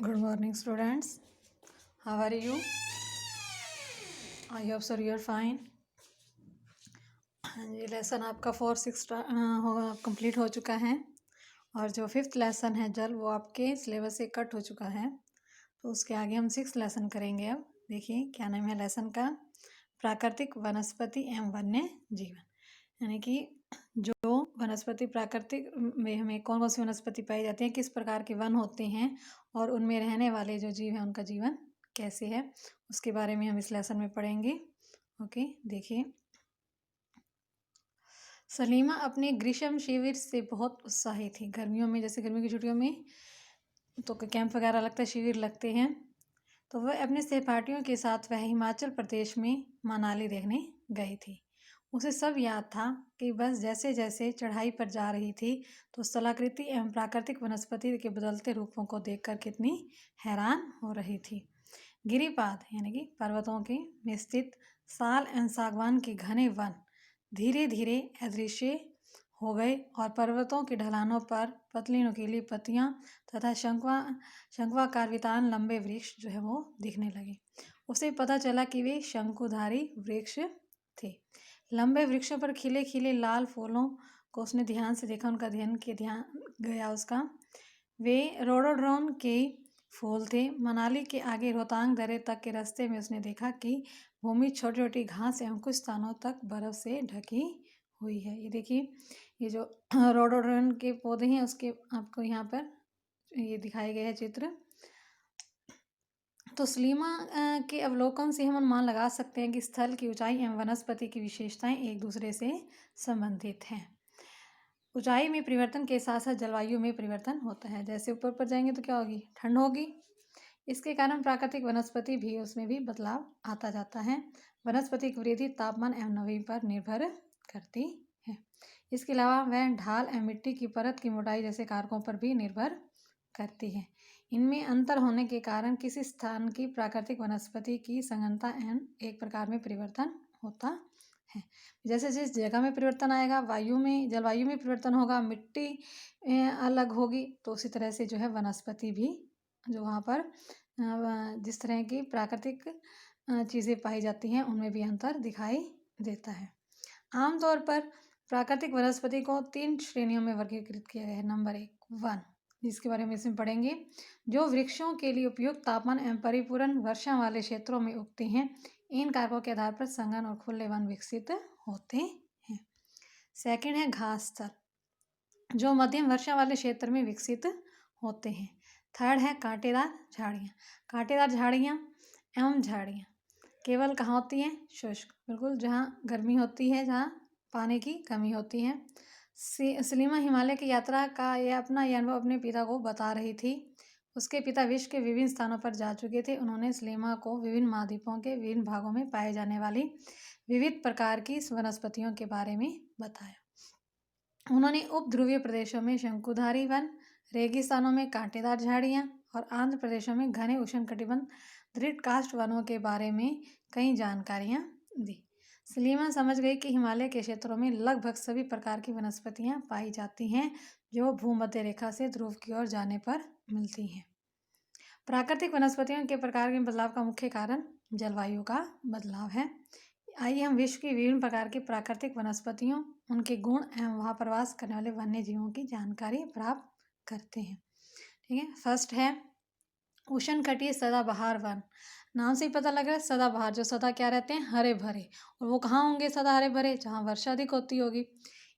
Good morning, students. How are you? I hope sir you are fine. ये lesson आपका 4-6 complete हो चुका है और जो 5th लेसन है जल वो आपके सिलेबस से कट हो चुका है। तो उसके आगे हम 6th लेसन करेंगे। अब देखिए क्या नाम है लेसन का, प्राकृतिक वनस्पति एवं वन्य जीवन। यानी कि जो वनस्पति प्राकृतिक में हमें कौन कौन सी वनस्पति पाई जाती है, किस प्रकार के वन होते हैं और उनमें रहने वाले जो जीव हैं उनका जीवन कैसे है, उसके बारे में हम इस लेसन में पढ़ेंगे। ओके, देखिए सलीमा अपने ग्रीष्म शिविर से बहुत उत्साहित थी। गर्मियों में, जैसे गर्मी की छुट्टियों में तो कैंप वगैरह लगता है, शिविर लगते हैं, तो वह अपने सहपाठियों के साथ वह हिमाचल प्रदेश में मनाली देखने गई थी। उसे सब याद था कि बस जैसे जैसे चढ़ाई पर जा रही थी तो स्थलाकृति एवं प्राकृतिक वनस्पति के बदलते रूपों को देखकर कितनी हैरान हो रही थी। गिरिपाद यानी कि पर्वतों के में स्थित साल एवं सागवान के घने वन धीरे धीरे अदृश्य हो गए और पर्वतों की ढलानों पर पतली नुकीली पत्तियां तथा शंक्वाकार वितान लंबे वृक्ष जो है वो दिखने लगे। उसे पता चला कि वे शंकुधारी वृक्ष थे। लंबे वृक्षों पर खिले खिले लाल फूलों को उसने ध्यान से देखा, उनका ध्यान गया उसका। वे रोडोड्रोन के फूल थे। मनाली के आगे रोहतांग दर्रे तक के रास्ते में उसने देखा कि भूमि छोटी छोटी घास एवं कुछ स्थानों तक बर्फ से ढकी हुई है। ये देखिए, ये जो रोडोड्रोन के पौधे हैं उसके आपको यहाँ पर ये दिखाए गए हैं चित्र। तो सलीमा के अवलोकन से हम अनुमान लगा सकते हैं कि स्थल की ऊंचाई एवं वनस्पति की विशेषताएं एक दूसरे से संबंधित हैं। ऊंचाई में परिवर्तन के साथ साथ जलवायु में परिवर्तन होता है। जैसे ऊपर पर जाएंगे तो क्या होगी, ठंड होगी। इसके कारण प्राकृतिक वनस्पति भी, उसमें भी बदलाव आता जाता है। वनस्पति की वृद्धि तापमान एवं नमी पर निर्भर करती है। इसके अलावा वह ढाल एवं मिट्टी की परत की मोटाई जैसे कारकों पर भी निर्भर करती है। इनमें अंतर होने के कारण किसी स्थान की प्राकृतिक वनस्पति की संघनता एवं एक प्रकार में परिवर्तन होता है। जैसे जिस जगह में परिवर्तन आएगा, वायु में, जलवायु में परिवर्तन होगा, मिट्टी अलग होगी, तो उसी तरह से जो है वनस्पति भी जो वहाँ पर जिस तरह की प्राकृतिक चीज़ें पाई जाती हैं उनमें भी अंतर दिखाई देता है। आमतौर पर प्राकृतिक वनस्पति को 3 श्रेणियों में वर्गीकृत किया गया है। नंबर 1 वन, जिसके बारे में इसमें पढ़ेंगे, जो वृक्षों के लिए उपयुक्त तापमान एवं परिपूर्ण वर्षा वाले क्षेत्रों में उगते हैं। इन कारकों के आधार पर सघन और खुले वन विकसित होते हैं। सेकंड है घास स्थल, जो मध्यम वर्षा वाले क्षेत्र में विकसित होते हैं। थर्ड है कांटेदार झाड़ियाँ। कांटेदार झाड़ियाँ एवं झाड़ियाँ केवल कहाँ होती हैं, शुष्क, बिल्कुल जहाँ गर्मी होती है, जहाँ पानी की कमी होती है। सलीमा हिमालय की यात्रा का यह अनुभव अपने पिता को बता रही थी। उसके पिता विश्व के विभिन्न स्थानों पर जा चुके थे। उन्होंने सलीमा को विभिन्न महाद्वीपों के विभिन्न भागों में पाए जाने वाली विविध प्रकार की वनस्पतियों के बारे में बताया। उन्होंने उपध्रुवीय प्रदेशों में शंकुधारी वन, रेगिस्तानों में कांटेदार झाड़ियाँ और आंध्र प्रदेशों में घने उष्णकटिबंध दृढ़काष्ठ वनों के बारे में कई जानकारियाँ दी। सलीमा समझ गई कि हिमालय के क्षेत्रों में लगभग सभी प्रकार की वनस्पतियाँ पाई जाती हैं जो भूमध्य रेखा से ध्रुव की ओर जाने पर मिलती हैं। प्राकृतिक वनस्पतियों के प्रकार के बदलाव का मुख्य कारण जलवायु का बदलाव है। आइए हम विश्व की विभिन्न प्रकार की प्राकृतिक वनस्पतियों, उनके गुण एवं वहाँ प्रवास करने वाले वन्य जीवों की जानकारी प्राप्त करते हैं। ठीक है, फर्स्ट है उष्णकटिबंधीय सदाबहार वन। नाम से ही पता लग रहा है सदाबहार, जो सदा क्या रहते हैं, हरे भरे। और वो कहाँ होंगे सदा हरे भरे, जहाँ वर्षा अधिक होती होगी।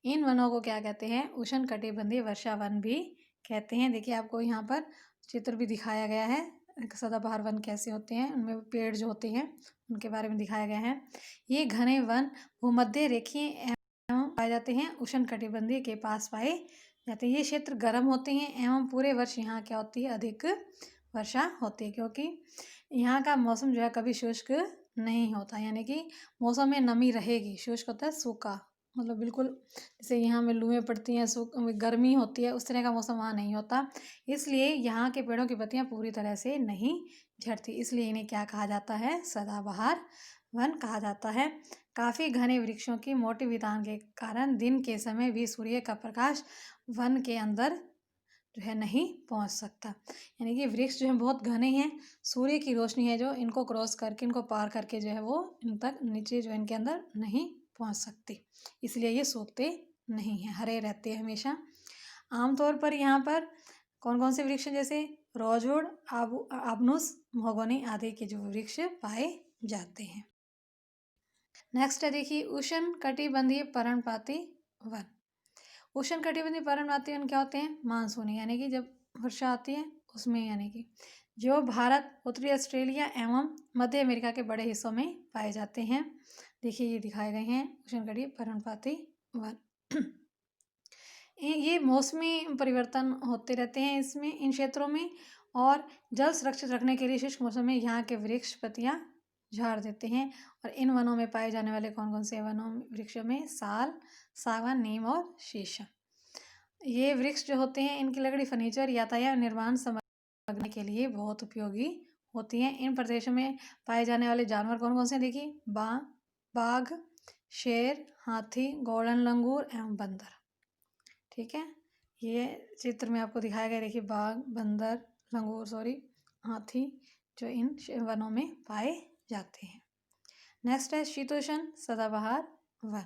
इन वनों को क्या कहते हैं, उष्णकटिबंधीय वर्षा वन भी कहते हैं। देखिए आपको यहाँ पर चित्र भी दिखाया गया है, सदाबहार वन कैसे होते हैं, उनमें पेड़ जो होते हैं उनके बारे में दिखाया गया है। ये घने वन भूमध्य रेखीय एवं पाए जाते हैं, उष्णकटिबंधीय के पास पाए जाते हैं। ये क्षेत्र गर्म होते हैं एवं पूरे वर्ष यहाँ क्या होती है, अधिक वर्षा होती है, क्योंकि यहाँ का मौसम जो है कभी शुष्क नहीं होता। यानी कि मौसम में नमी रहेगी, शुष्क होता है सूखा, मतलब बिल्कुल जैसे यहाँ में लूएं पड़ती हैं, गर्मी होती है, उस तरह का मौसम वहाँ नहीं होता। इसलिए यहाँ के पेड़ों की पत्तियाँ पूरी तरह से नहीं झड़ती, इसलिए इन्हें क्या कहा जाता है, सदाबहार वन कहा जाता है। काफ़ी घने वृक्षों की मोटी वितान के कारण दिन के समय भी सूर्य का प्रकाश वन के अंदर जो है नहीं पहुंच सकता। यानी कि वृक्ष जो है बहुत घने हैं, सूर्य की रोशनी है जो इनको क्रॉस करके, इनको पार करके जो है वो इन तक नीचे जो इनके अंदर नहीं पहुंच सकती, इसलिए ये सूखते नहीं हैं, हरे रहते हैं हमेशा। आमतौर पर यहाँ पर कौन कौन से वृक्ष हैं, जैसे रोजवुड, आबनुस, महोगनी आदि के जो वृक्ष पाए जाते हैं। नेक्स्ट है देखिए उष्ण कटिबंधीय पर्णपाती वन। उष्ण कटिबंधीय पर्णपाती वन क्या होते हैं, मानसूनी, यानी कि जब वर्षा आती है उसमें, यानी कि जो भारत, उत्तरी ऑस्ट्रेलिया एवं मध्य अमेरिका के बड़े हिस्सों में पाए जाते हैं। देखिए ये दिखाए गए हैं उष्ण कटिबंधीय पर्णपाती वन। ये मौसमी परिवर्तन होते रहते हैं इसमें, इन क्षेत्रों में, और जल सुरक्षित रखने के लिए शुष्क मौसम में यहाँ के वृक्ष पत्तियाँ झाड़ देते हैं। और इन वनों में पाए जाने वाले कौन कौन से वनों वृक्षों में साल, सागवान, नीम और शीशम। ये वृक्ष जो होते हैं इनकी लकड़ी फर्नीचर, यातायात, निर्माण सामग्री के लिए बहुत उपयोगी होती हैं। इन प्रदेशों में पाए जाने वाले जानवर कौन कौन से हैं, देखिए बाघ, शेर, हाथी, गोल्डन लंगूर एवं बंदर। ठीक है, ये चित्र में आपको दिखाया गया, देखिए बाघ, बंदर, लंगूर, हाथी जो इन वनों में पाए जाते हैं। नेक्स्ट है शीतोष्ण सदाबहार वन।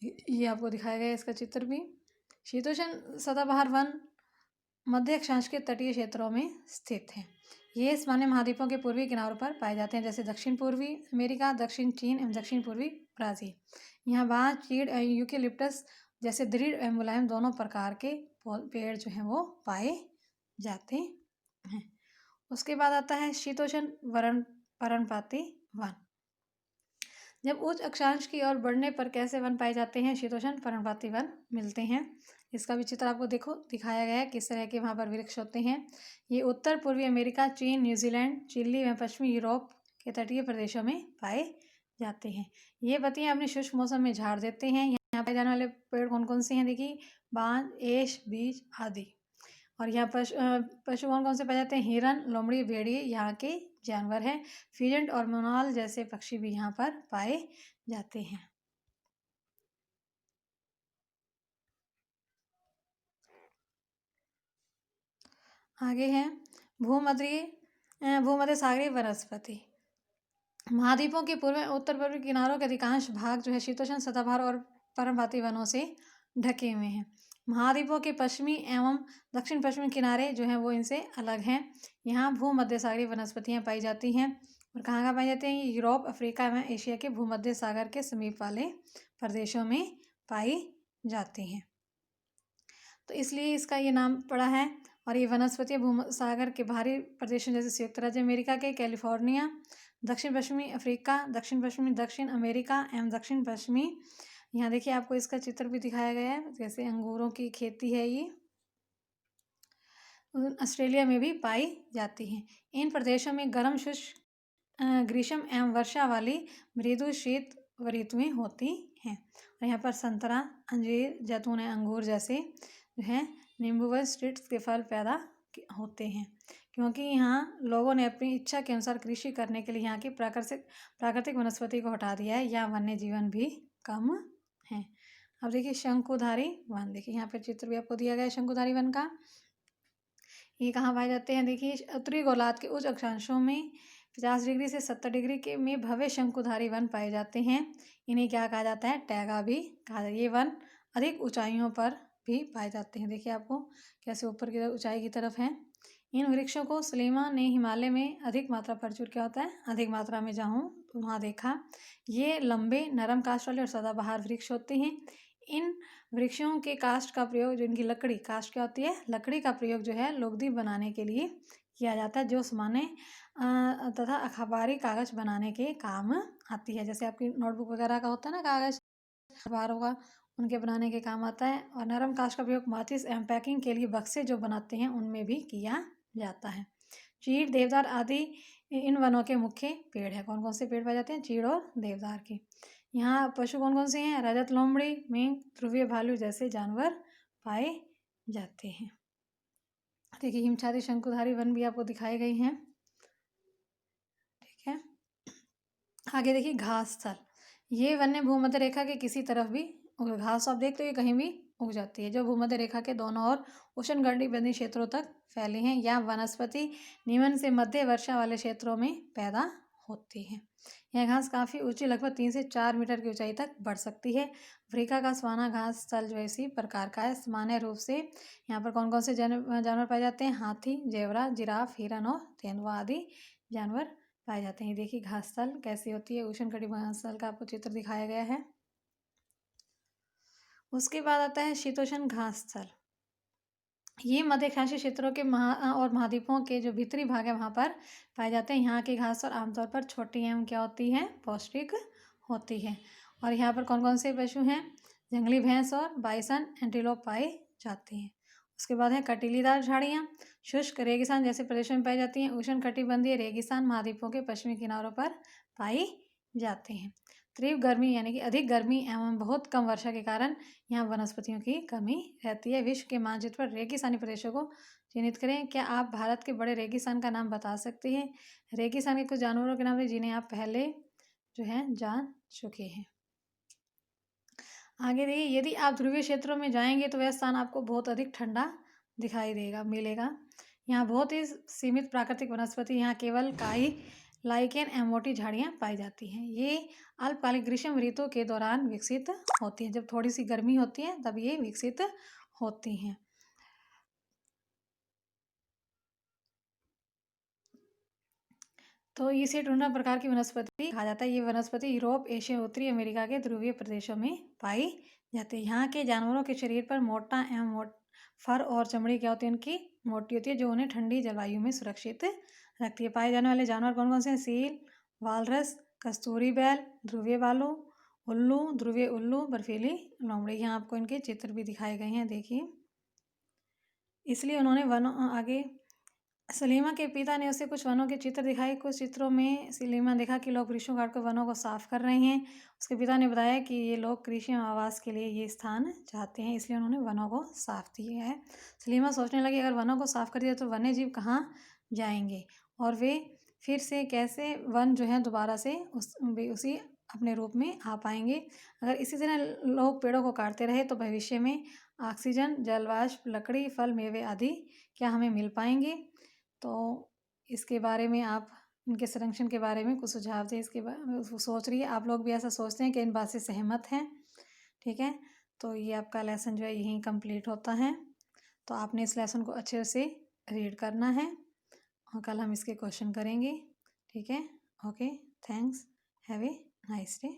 ये आपको दिखाया गया इसका चित्र भी। शीतोष्ण सदाबहार वन मध्य अक्षांश के तटीय क्षेत्रों में स्थित है। ये सामान्य महाद्वीपों के पूर्वी किनारों पर पाए जाते हैं, जैसे दक्षिण पूर्वी अमेरिका, दक्षिण चीन एवं दक्षिण पूर्वी ब्राज़ील। यहाँ बांस, चीड़, यूकेलिप्टस जैसे दृढ़ एवं मुलायम दोनों प्रकार के पेड़ जो हैं वो पाए जाते हैं। उसके बाद आता है शीतोष्ण पर्णपाती वन। जब उच्च अक्षांश की ओर बढ़ने पर कैसे वन पाए जाते हैं, शीतोष्ण पर्णपाती वन मिलते हैं। इसका भी चित्र आपको देखो दिखाया गया है, किस तरह के वहाँ पर वृक्ष होते हैं। ये उत्तर पूर्वी अमेरिका, चीन, न्यूजीलैंड, चिली एवं पश्चिमी यूरोप के तटीय प्रदेशों में पाए जाते हैं। ये पत्तियाँ अपने शुष्क मौसम में झाड़ देते हैं। यहाँ पाए जाने वाले पेड़ कौन कौन से हैं, देखिए बांज, एश, बीज आदि। और यहाँ पशु कौन कौन से पाए जाते हैं, हिरन, लोमड़ी, भेड़िए यहाँ के जानवर हैं। फीजेंट और मोनाल जैसे पक्षी भी यहाँ पर पाए जाते हैं। आगे है भूमध्य सागरीय वनस्पति। महाद्वीपों के पूर्व उत्तर पूर्वी किनारों के अधिकांश भाग जो है शीतोष्ण सदाबहार और पर्णपाती वनों से ढके हुए हैं। महाद्वीपों के पश्चिमी एवं दक्षिण पश्चिमी किनारे जो हैं वो इनसे अलग हैं। यहाँ भूमध्य सागरीय वनस्पतियाँ पाई जाती हैं। और कहाँ कहाँ पाई जाती हैं, यूरोप, अफ्रीका एवं एशिया के भूमध्य सागर के समीप वाले प्रदेशों में पाई जाती हैं, तो इसलिए इसका ये नाम पड़ा है। और ये वनस्पतियाँ भूमसागर के बाहरी प्रदेशों जैसे संयुक्त राज्य अमेरिका के कैलिफोर्निया, दक्षिण पश्चिमी अफ्रीका, दक्षिण पश्चिमी दक्षिण अमेरिका एवं दक्षिण पश्चिमी, यहाँ देखिए आपको इसका चित्र भी दिखाया गया है, जैसे अंगूरों की खेती है ये, ऑस्ट्रेलिया में भी पाई जाती हैं। इन प्रदेशों में गर्म शुष्क ग्रीष्म एवं वर्षा वाली मृदु शीत ऋतुएं होती हैं। और यहाँ पर संतरा, अंजीर, जैतून, अंगूर जैसे जो है नींबू व स्ट्रीट्स के फल पैदा होते हैं, क्योंकि यहाँ लोगों ने अपनी इच्छा के अनुसार कृषि करने के लिए यहाँ की प्राकृतिक वनस्पति को हटा दिया है। यहाँ वन्य जीवन भी कम है। अब देखिए शंकुधारी वन, देखिए यहाँ पर चित्र भी आपको दिया गया है शंकुधारी वन का। ये कहाँ पाए जाते हैं, देखिए उत्तरी गोलार्ध के उच्च अक्षांशों में 50 डिग्री से 70 डिग्री के में भव्य शंकुधारी वन पाए जाते हैं। इन्हें क्या कहा जाता है, टैगा भी कहा जाता है। ये वन अधिक ऊंचाइयों पर भी पाए जाते हैं। देखिए आपको कैसे ऊपर की ऊंचाई की तरफ है। इन वृक्षों को सलीमा ने हिमालय में अधिक मात्रा प्रचुर क्या होता है, अधिक मात्रा में जाऊँ तो वहाँ देखा। ये लंबे नरम काष्ठ वाले और सदाबहार वृक्ष होते हैं। इन वृक्षों के काष्ठ का प्रयोग, जो इनकी लकड़ी, काष्ठ क्या होती है, लकड़ी का प्रयोग जो है लोकदीप बनाने के लिए किया जाता है, जो सामान्य तथा अखबारी कागज बनाने के काम आती है। जैसे आपकी नोटबुक वगैरह का होता है ना कागज, अखबारों का, उनके बनाने के काम आता है। और नरम काष्ठ का प्रयोग माचिस एवं पैकिंग के लिए बक्से जो बनाते हैं उनमें भी किया जाता है। चीड़, देवदार आदि इन वनों के मुख्य पेड़ हैं। कौन कौन से पेड़ पाए जाते हैं, चीड़ और देवदार के। यहाँ पशु कौन कौन से हैं, रजत लोमड़ी, मींग, ध्रुवीय भालू जैसे जानवर पाए जाते हैं। देखिए हिमछादी शंकुधारी वन भी आपको दिखाए गए हैं। ठीक है, आगे देखिए घास स्थल। ये वन्य भूमध्य रेखा के किसी तरफ भी, घास आप देखते हो कहीं भी उग जाती है जो भूमध्य रेखा के दोनों ओर उष्णकटिबंधीय क्षेत्रों तक फैली हैं। यह वनस्पति निम्न से मध्य वर्षा वाले क्षेत्रों में पैदा होती है। यह घास काफ़ी ऊंची लगभग 3 से 4 मीटर की ऊंचाई तक बढ़ सकती है। अफ्रीका का सवाना घास स्थल जो है इसी प्रकार का है। सामान्य रूप से यहाँ पर कौन कौन से जानवर पाए जाते हैं? हाथी, जेबरा, जिराफ, हिरन और तेंदुआ आदि जानवर पाए जाते हैं। देखिए घास स्थल कैसी होती है, उष्णकटिबंधीय घास स्थल का आपको चित्र दिखाया गया है। उसके बाद आता है शीतोष्ण घास स्थल। ये मध्यएशियाई क्षेत्रों के और महाद्वीपों के जो भीतरी भाग है वहाँ पर पाए जाते हैं। यहाँ की घास और आमतौर पर छोटी एवं क्या होती है? पौष्टिक होती है। और यहाँ पर कौन कौन से पशु हैं? जंगली भैंस और बाइसन, एंटीलोप पाए जाते हैं। उसके बाद है कटीलीदार झाड़ियाँ। शुष्क रेगिस्तान जैसे प्रदेशों में पाई जाती हैं। उष्णकटिबंधीय रेगिस्तान महाद्वीपों के पश्चिमी किनारों पर पाई जाते हैं। तीव्र गर्मी यानी कि अधिक गर्मी एवं बहुत कम वर्षा के कारण यहाँ वनस्पतियों की कमी रहती है। विश्व के मानचित्र पर रेगिस्तानी प्रदेशों को चिन्हित करें। क्या आप भारत के बड़े रेगिस्तान का नाम बता सकते हैं? रेगिस्तान के कुछ जानवरों के नाम हैं जिन्हें आप पहले जो है जान चुके हैं। आगे देखिए, यदि आप ध्रुवीय क्षेत्रों में जाएंगे तो वह स्थान आपको बहुत अधिक ठंडा दिखाई मिलेगा। यहाँ बहुत ही सीमित प्राकृतिक वनस्पति, यहाँ केवल काई, लाइकेन एवं मोटी झाड़ियाँ पाई जाती हैं। ये अल्पकालिक ग्रीष्म ऋतु के दौरान विकसित होती हैं। जब थोड़ी सी गर्मी होती है तब ये विकसित होती हैं। तो इसे टुंड्रा प्रकार की वनस्पति कहा जाता है। ये वनस्पति यूरोप, एशिया, उत्तरी अमेरिका के ध्रुवीय प्रदेशों में पाई जाती है। यहाँ के जानवरों के शरीर पर मोटा एवं फर और चमड़ी क्या होती है? उनकी मोटी होती है जो उन्हें ठंडी जलवायु में सुरक्षित रखती है। पाए जाने वाले जानवर कौन कौन से हैं? सील, वालरस, कस्तूरी बैल, ध्रुवीय भालू, उल्लू, ध्रुवीय उल्लू, बर्फीली लोमड़ी। यहाँ आपको इनके चित्र भी दिखाए गए हैं, देखिए। इसलिए उन्होंने आगे सलीमा के पिता ने उसे कुछ वनों के चित्र दिखाए। कुछ चित्रों में सलीमा देखा कि लोग वृक्षों काटकर वनों को साफ कर रहे हैं। उसके पिता ने बताया कि ये लोग कृषि आवास के लिए ये स्थान चाहते हैं, इसलिए उन्होंने वनों को साफ किया है। सलीमा सोचने लगी अगर वनों को साफ कर दिया तो वन्य जीव कहाँ जाएंगे और वे फिर से कैसे वन जो है दोबारा से उसी अपने रूप में आ पाएंगे। अगर इसी तरह लोग पेड़ों को काटते रहे तो भविष्य में ऑक्सीजन, जलवाष्प, लकड़ी, फल, मेवे आदि क्या हमें मिल पाएंगे? तो इसके बारे में आप इनके संरक्षण के बारे में कुछ सुझाव दें। इसके बारे में सोच रही है, आप लोग भी ऐसा सोचते हैं कि इन बात से सहमत हैं? ठीक है, तो ये आपका लेसन जो है यहीं कंप्लीट होता है। तो आपने इस लेसन को अच्छे से रीड करना है और कल हम इसके क्वेश्चन करेंगे। ठीक है, okay, thanks, have a nice day.